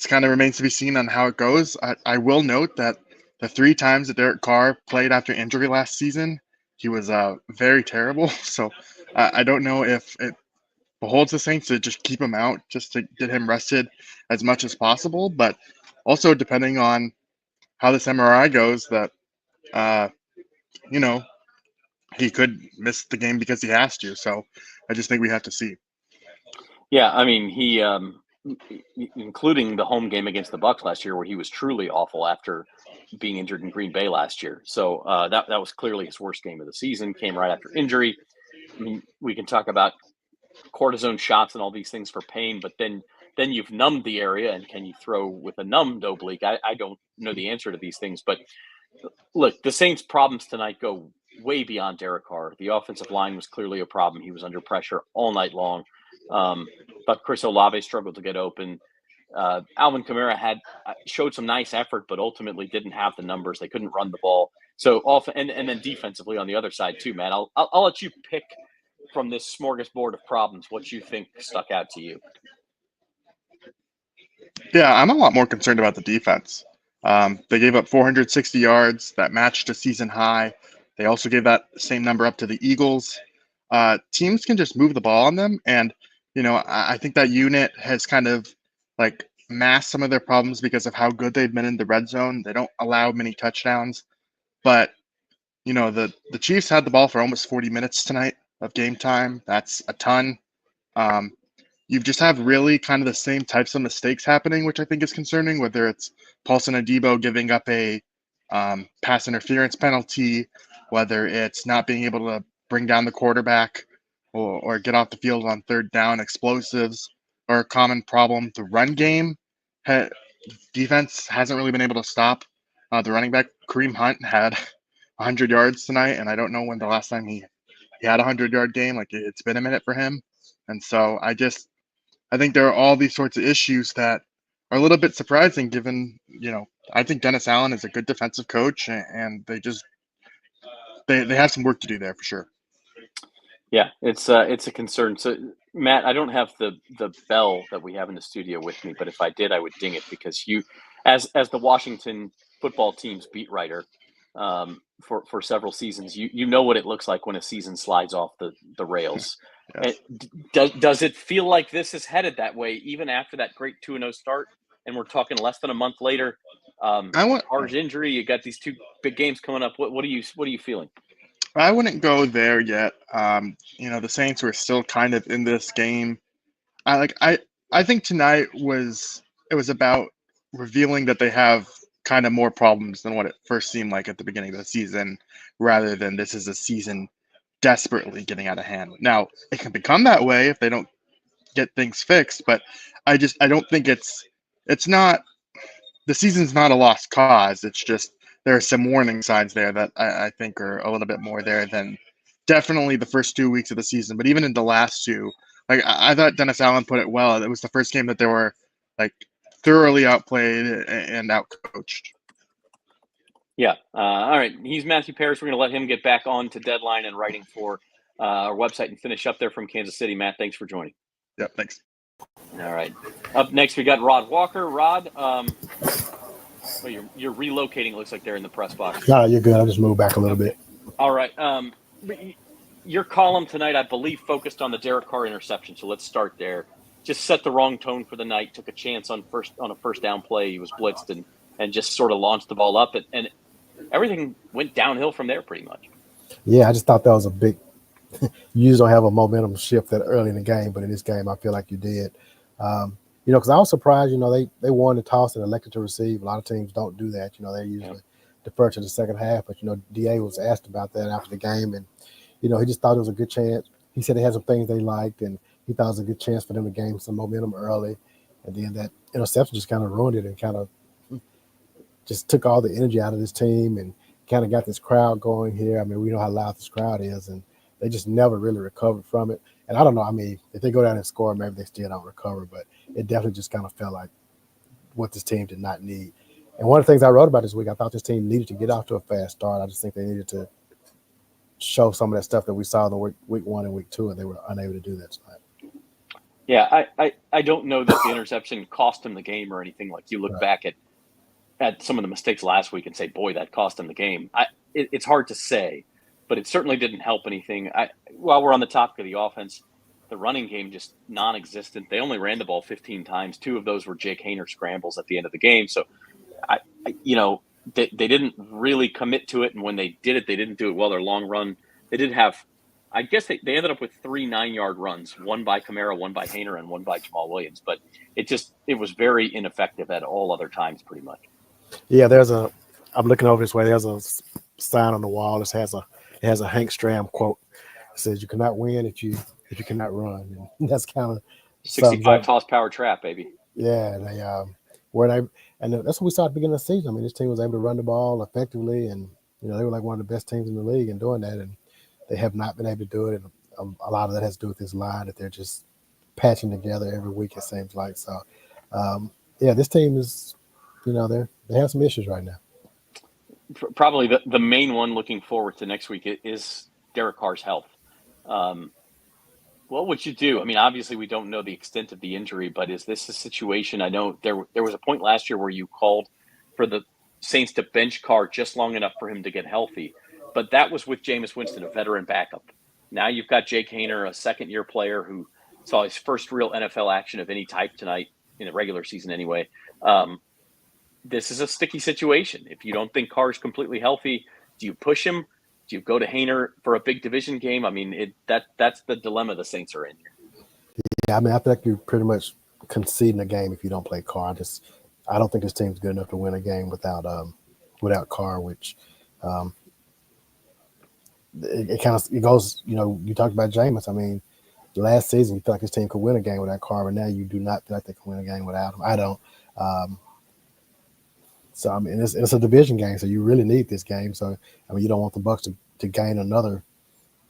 kind of remains to be seen on how it goes. I will note that the 3 times that Derek Carr played after injury last season, he was very terrible. So I don't know if it beholds the Saints to just keep him out, just to get him rested as much as possible. But also depending on how this MRI goes, that you know, he could miss the game because he has to. So I just think we have to see. Yeah, I mean, he, including the home game against the Bucs last year, where he was truly awful after being injured in Green Bay last year. So that was clearly his worst game of the season. Came right after injury. I mean, we can talk about cortisone shots and all these things for pain, but then you've numbed the area, and can you throw with a numbed oblique? I don't know the answer to these things, but look, the Saints' problems tonight go way beyond Derek Carr. The offensive line was clearly a problem. He was under pressure all night long. But Chris Olave struggled to get open. Alvin Kamara showed some nice effort, but ultimately didn't have the numbers. They couldn't run the ball. So often, and then defensively on the other side too, Matt. I'll let you pick from this smorgasbord of problems what you think stuck out to you. Yeah, I'm a lot more concerned about the defense. They gave up 460 yards. That matched a season high. They also gave that same number up to the Eagles. Teams can just move the ball on them. And, I think that unit has kind of like masked some of their problems because of how good they've been in the red zone. They don't allow many touchdowns. But, the Chiefs had the ball for almost 40 minutes tonight of game time. That's a ton. You just have really kind of the same types of mistakes happening, which I think is concerning, whether it's Paulson Adebo giving up a pass interference penalty, whether it's not being able to bring down the quarterback or get off the field on third down, explosives are a common problem. The run game, defense hasn't really been able to stop the running back. Kareem Hunt had 100 yards tonight, and I don't know when the last time he had a 100-yard game. Like, it's been a minute for him. And so I think there are all these sorts of issues that are a little bit surprising given, I think Dennis Allen is a good defensive coach, and they have some work to do there for sure. Yeah, it's a concern. So, Matt, I don't have the bell that we have in the studio with me, but if I did, I would ding it because you, as the Washington football team's beat writer for several seasons, you know what it looks like when a season slides off the rails. Yes. Does it feel like this is headed that way even after that great 2-0 start? And we're talking less than a month later. Carr's injury. You got these two big games coming up. What are you feeling? I wouldn't go there yet. The Saints were still kind of in this game. I think tonight was about revealing that they have kind of more problems than what it first seemed like at the beginning of the season, rather than this is a season desperately getting out of hand. Now, it can become that way if they don't get things fixed, but I don't think it's not, the season's not a lost cause. It's just there are some warning signs there that I think are a little bit more there than definitely the first 2 weeks of the season. But even in the last two, like I thought Dennis Allen put it well. It was the first game that they were like thoroughly outplayed and outcoached. Yeah. All right. He's Matthew Paris. We're going to let him get back on to deadline and writing for our website and finish up there from Kansas City. Matt, thanks for joining. Yep. Thanks. All right. Up next, we got Rod Walker. Rod, you're relocating. It looks like they're in the press box. No, you're good. I'll just move back a little bit. All right. Your column tonight, I believe, focused on the Derek Carr interception. So let's start there. Just set the wrong tone for the night. Took a chance on a first down play. He was blitzed and just sort of launched the ball up, and everything went downhill from there pretty much. Yeah, I just thought that was a big – you usually don't have a momentum shift that early in the game, but in this game I feel like you did. Because I was surprised, they won the toss and elected to receive. A lot of teams don't do that. They usually defer to the second half. But, DA was asked about that after the game, and, he just thought it was a good chance. He said they had some things they liked, and he thought it was a good chance for them to gain some momentum early. And then that interception just kind of ruined it and kind of just took all the energy out of this team and kind of got this crowd going here. I mean, we know how loud this crowd is, and they just never really recovered from it. And I don't know, I mean, if they go down and score, maybe they still don't recover, but it definitely just kind of felt like what this team did not need. And one of the things I wrote about this week, I thought this team needed to get off to a fast start. I just think they needed to show some of that stuff that we saw in the week 1 and week 2, and they were unable to do that tonight. Yeah, I don't know that the interception cost him the game or anything. Like, you look back at at some of the mistakes last week and say, boy, that cost them the game. It's hard to say, but it certainly didn't help anything. While we're on the topic of the offense, the running game just non-existent. They only ran the ball 15 times. 2 of those were Jake Haener scrambles at the end of the game. So, they didn't really commit to it. And when they did it, they didn't do it well. Their long run, they did have, I guess they ended up with 3 9-yard runs, one by Kamara, one by Haener, and one by Jamal Williams. But it was very ineffective at all other times, pretty much. Yeah, I'm looking over this way. There's a sign on the wall. It has a Hank Stram quote. It says, "You cannot win if you cannot run." And that's kind of 65 toss power trap, baby. Yeah, and that's what we saw at the beginning of the season. I mean, this team was able to run the ball effectively, and they were like one of the best teams in the league in doing that, and they have not been able to do it. And a lot of that has to do with this line that they're just patching together every week, it seems like. So, this team is, they have some issues right now. Probably the main one looking forward to next week is Derek Carr's health. What would you do? I mean, obviously we don't know the extent of the injury, but is this a situation? I know there was a point last year where you called for the Saints to bench Carr just long enough for him to get healthy, but that was with Jameis Winston, a veteran backup. Now you've got Jake Haener, a second-year player who saw his first real NFL action of any type tonight in the regular season anyway. This is a sticky situation. If you don't think Carr is completely healthy, do you push him? Do you go to Haener for a big division game? I mean, that's the dilemma the Saints are in here. Yeah, I mean, I feel like you're pretty much conceding a game if you don't play Carr. I don't think this team's good enough to win a game without Carr, which it goes. You talked about Jameis. I mean, last season you felt like this team could win a game without Carr, but now you do not feel like they can win a game without him. I don't. So I mean, it's a division game, so you really need this game. So I mean, you don't want the Bucs to gain another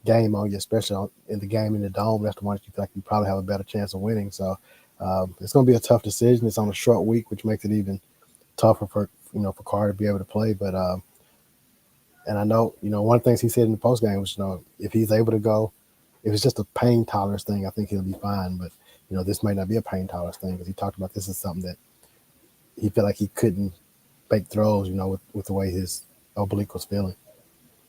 game on you, especially in the game in the dome. That's the one that you feel like you probably have a better chance of winning. So it's going to be a tough decision. It's on a short week, which makes it even tougher for Carr to be able to play. But and I know one of the things he said in the post game was if he's able to go, if it's just a pain tolerance thing, I think he'll be fine. But this might not be a pain tolerance thing because he talked about this is something that he felt like he couldn't make throws, with the way his oblique was feeling.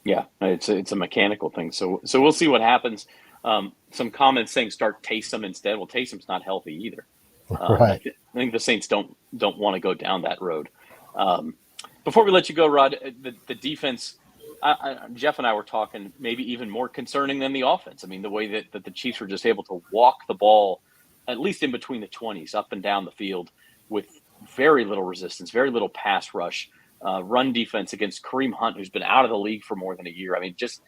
Yeah, it's a mechanical thing. So we'll see what happens. Some comments saying start Taysom instead. Well, Taysom's not healthy either. Right. I think the Saints don't want to go down that road. Before we let you go, Rod, the defense, Jeff and I were talking maybe even more concerning than the offense. I mean, the way that the Chiefs were just able to walk the ball, at least in between the 20s, up and down the field with very little resistance, very little pass rush, run defense against Kareem Hunt, who's been out of the league for more than a year. I mean, just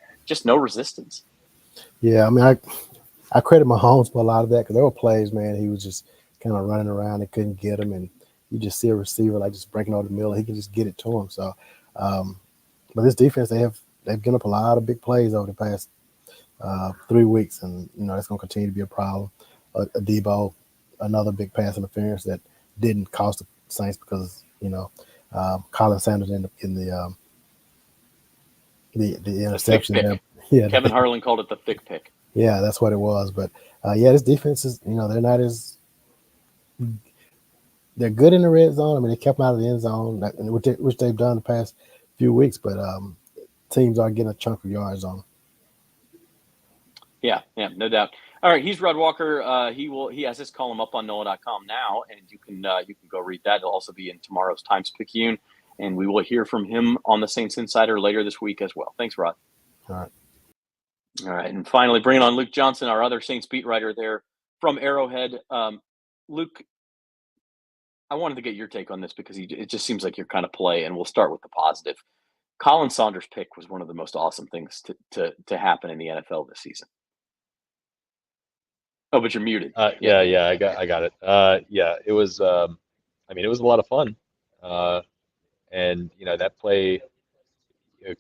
no resistance. Yeah, I mean, I credit Mahomes for a lot of that because there were plays, man, he was just kind of running around and couldn't get him, and you just see a receiver like just breaking over the middle, he can just get it to him. So, but this defense, they've given up a lot of big plays over the past 3 weeks, and that's going to continue to be a problem. Debo, another big pass interference that didn't cost the Saints because Colin Sanders ended up getting the interception. Yeah, Kevin Harlan called it the thick pick. Yeah, that's what it was. But this defense is they're not as they're good in the red zone. I mean, they kept them out of the end zone, which they've done the past few weeks. But teams are getting a chunk of yards on them. Yeah, no doubt. All right, he's Rod Walker. He has his column up on NOLA.com now, and you can go read that. It'll also be in tomorrow's Times-Picayune, and we will hear from him on the Saints Insider later this week as well. Thanks, Rod. All right, and finally, bringing on Luke Johnson, our other Saints beat writer there from Arrowhead. Luke, I wanted to get your take on this because it just seems like your kind of play, and we'll start with the positive. Colin Saunders' pick was one of the most awesome things to happen in the NFL this season. Oh, but you're muted. Yeah, I got it. It was. It was a lot of fun, and that play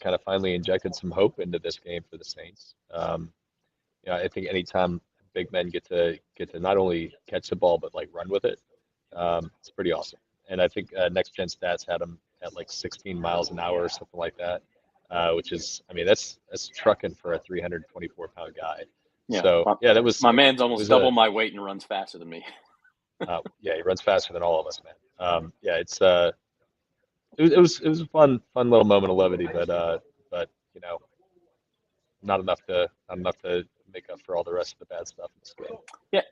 kind of finally injected some hope into this game for the Saints. I think anytime big men get to not only catch the ball but like run with it, it's pretty awesome. And I think Next Gen Stats had him at like 16 miles an hour or something like that, which is, that's trucking for a 324-pound guy. Yeah. So that was my man's almost double my weight and runs faster than me. He runs faster than all of us, man. It's it was a fun little moment of levity, but not enough to make up for all the rest of the bad stuff in this game. Yeah,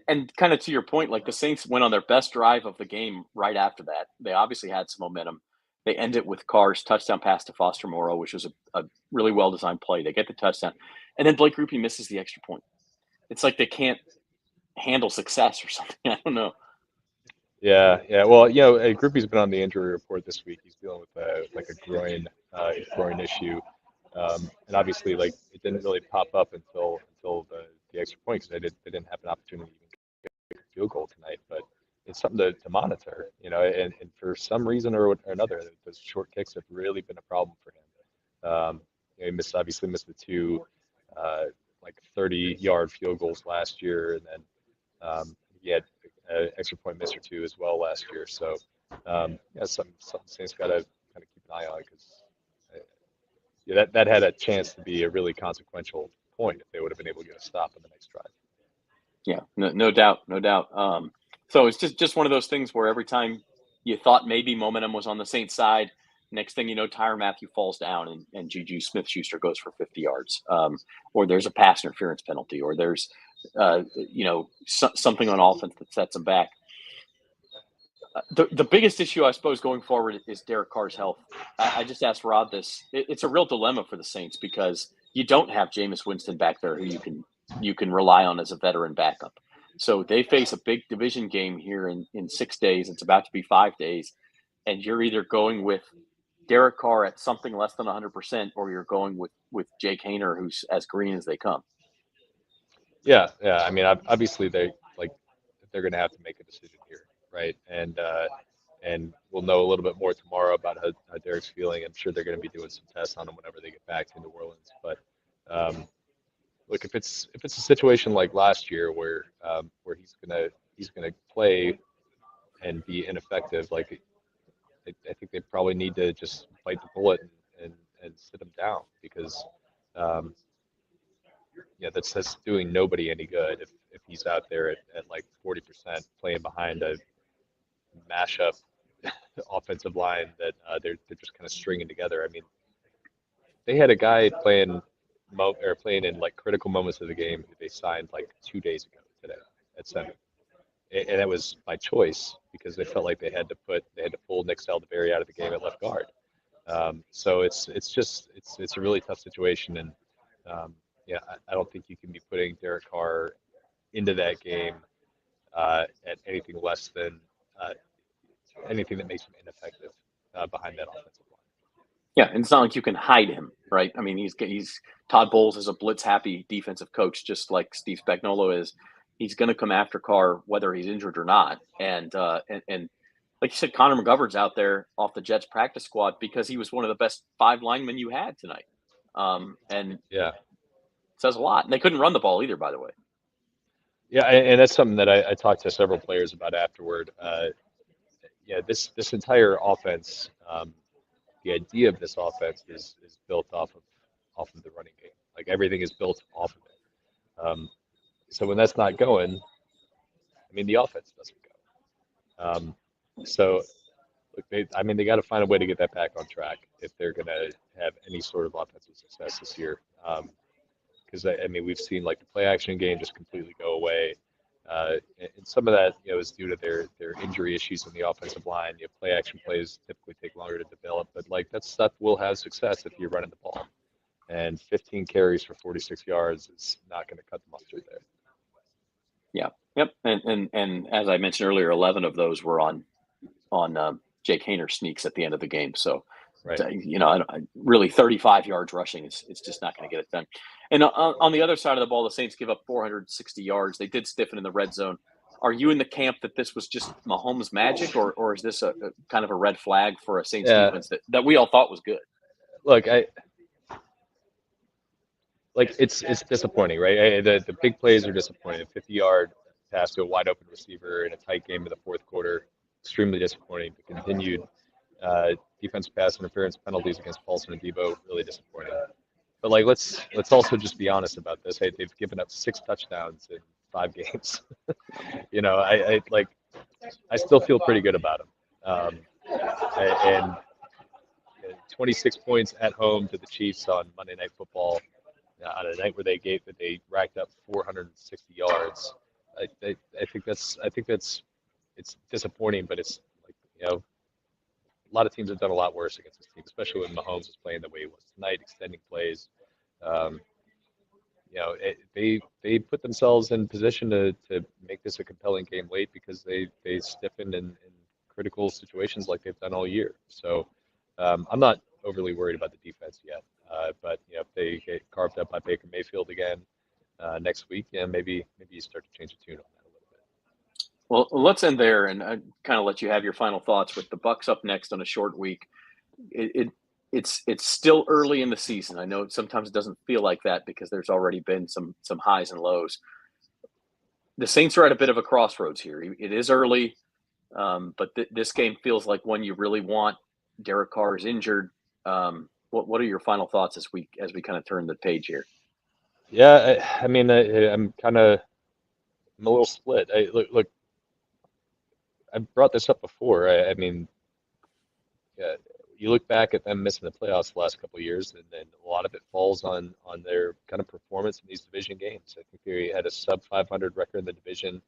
and kind of to your point, like the Saints went on their best drive of the game right after that. They obviously had some momentum. They end it with Carr's touchdown pass to Foster Moreau, which was a really well designed play. They get the touchdown, and then Blake Grupe misses the extra point. It's like they can't handle success or something. I don't know. Yeah. Well, Groupie's been on the injury report this week. He's dealing with a groin issue, and obviously, like, it didn't really pop up until the extra point because they didn't have an opportunity to even get a field goal tonight. But it's something to monitor, and for some reason or another, those short kicks have really been a problem for him. He obviously missed the two 30-yard field goals last year, and then he had an extra point miss or two as well last year. So something Saints got to kind of keep an eye on because that had a chance to be a really consequential point if they would have been able to get a stop on the next drive. Yeah, no doubt. So it's just one of those things where every time you thought maybe momentum was on the Saints side, next thing you know, Tyrann Mathieu falls down and Juju Smith-Schuster goes for 50 yards, or there's a pass interference penalty, or there's something on offense that sets them back. The biggest issue, I suppose, going forward is Derek Carr's health. I just asked Rod this. It's a real dilemma for the Saints because you don't have Jameis Winston back there who you can rely on as a veteran backup. So they face a big division game here in 6 days. It's about to be 5 days. And you're either going with Derek Carr at something less than 100%, or you're going with Jake Haener, who's as green as they come. Yeah. I mean, obviously they're going to have to make a decision here, right? And we'll know a little bit more tomorrow about how Derek's feeling. I'm sure they're going to be doing some tests on him whenever they get back to New Orleans. But look, if it's a situation like last year where he's gonna play and be ineffective, like I think they probably need to just bite the bullet and sit him down because that's doing nobody any good if he's out there at like 40% playing behind a mashup offensive line that they're just kind of stringing together. I mean, they had a guy playing in like critical moments of the game who they signed like 2 days ago today at center, and that was by choice because they felt like they had to pull Nick Saldiveri out of the game at left guard. So it's a really tough situation, and I don't think you can be putting Derek Carr into that game at anything less than anything that makes him ineffective behind that offensive line. Yeah, and it's not like you can hide him, right? I mean, he's Todd Bowles is a blitz-happy defensive coach, just like Steve Spagnuolo is. He's going to come after Carr whether he's injured or not. And like you said, Connor McGovern's out there off the Jets practice squad because he was one of the best 5 linemen you had tonight. And it says a lot. And they couldn't run the ball either, by the way. Yeah, and that's something that I talked to several players about afterward. This entire offense. The idea of this offense is built off of the running game. Like everything is built off of it. So when that's not going, I mean, the offense doesn't go. So look, they got to find a way to get that back on track if they're going to have any sort of offensive success this year. Because I mean, we've seen like the play action game just completely go away. And some of that, is due to their injury issues on the offensive line. Play action plays typically take longer to develop, but like that stuff will have success if you're running the ball. And 15 carries for 46 yards is not going to cut the mustard there. Yeah. Yep. And as I mentioned earlier, 11 of those were on Jake Haener sneaks at the end of the game. So, right. Really 35 yards rushing it's just not going to get it done. And on the other side of the ball, the Saints give up 460 yards. They did stiffen in the red zone. Are you in the camp that this was just Mahomes magic, or is this a kind of a red flag for a Saints defense that we all thought was good? Look, it's disappointing, right? The big plays are disappointing. A 50-yard pass to a wide open receiver in a tight game in the fourth quarter, extremely disappointing. The continued defensive pass interference penalties against Paulson and Debo, really disappointing. But like, let's also just be honest about this. Hey, they've given up 6 touchdowns in 5 games. I still feel pretty good about them. And 26 points at home to the Chiefs on Monday Night Football on a night where they racked up 460 yards. I think that's it's disappointing, but it's like, a lot of teams have done a lot worse against this team, especially when Mahomes was playing the way he was tonight, extending plays. They put themselves in position to make this a compelling game late because they stiffened in critical situations like they've done all year. So I'm not overly worried about the defense yet. But if they get carved up by Baker Mayfield again next week, maybe you start to change the tune on that a little bit. Well, let's end there and kind of let you have your final thoughts with the Bucs up next on a short week. It's still early in the season. I know sometimes it doesn't feel like that because there's already been some highs and lows. The Saints are at a bit of a crossroads here. It is early, but this game feels like one you really want. Derek Carr is injured. What are your final thoughts as we kind of turn the page here? Yeah, I'm a little split. Look, I brought this up before. You look back at them missing the playoffs the last couple of years, and then a lot of it falls on their kind of performance in these division games. I think they had a sub 500 record in the division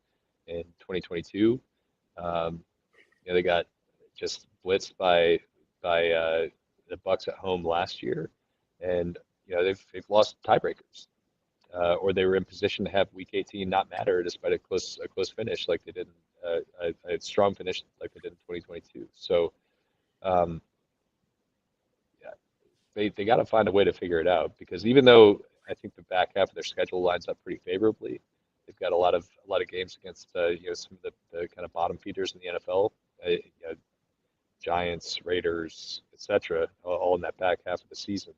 in 2022. They got just blitzed by the Bucs at home last year, and they've lost tiebreakers, or they were in position to have Week 18 not matter despite a close finish like they did, a strong finish like they did in 2022. So. They got to find a way to figure it out, because even though I think the back half of their schedule lines up pretty favorably, they've got a lot of games against some of the kind of bottom feeders in the NFL, Giants, Raiders, etc., all in that back half of the season.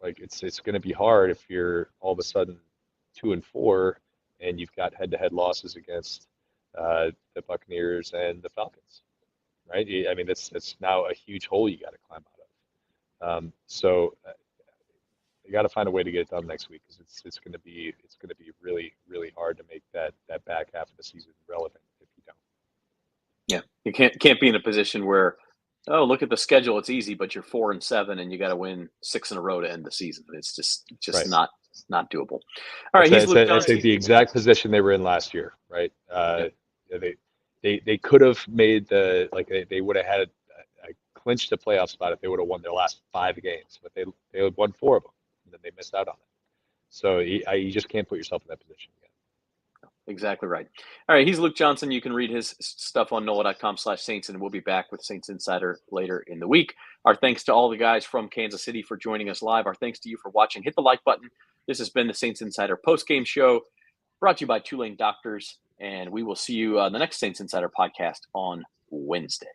It's going to be hard if you're all of a sudden 2-4 and you've got head-to-head losses against the Buccaneers and the Falcons, right? I mean, it's now a huge hole you got to climb out of. So you got to find a way to get it done next week, because it's going to be really, really hard to make that back half of the season relevant if you don't. Yeah, you can't be in a position where, oh, look at the schedule, it's easy, but you're 4-7 and you got to win 6 in a row to end the season. It's just Right. not doable. All right, I'd say the exact position they were in last year, right? They could have made they would have had clinched the playoff spot if they would have won their last 5 games, but they had won 4 of them, and then they missed out on it. So you just can't put yourself in that position again. Exactly right. All right, he's Luke Johnson. You can read his stuff on NOLA.com/Saints, and we'll be back with Saints Insider later in the week. Our thanks to all the guys from Kansas City for joining us live. Our thanks to you for watching. Hit the like button. This has been the Saints Insider postgame show, brought to you by Tulane Doctors, and we will see you on the next Saints Insider podcast on Wednesday.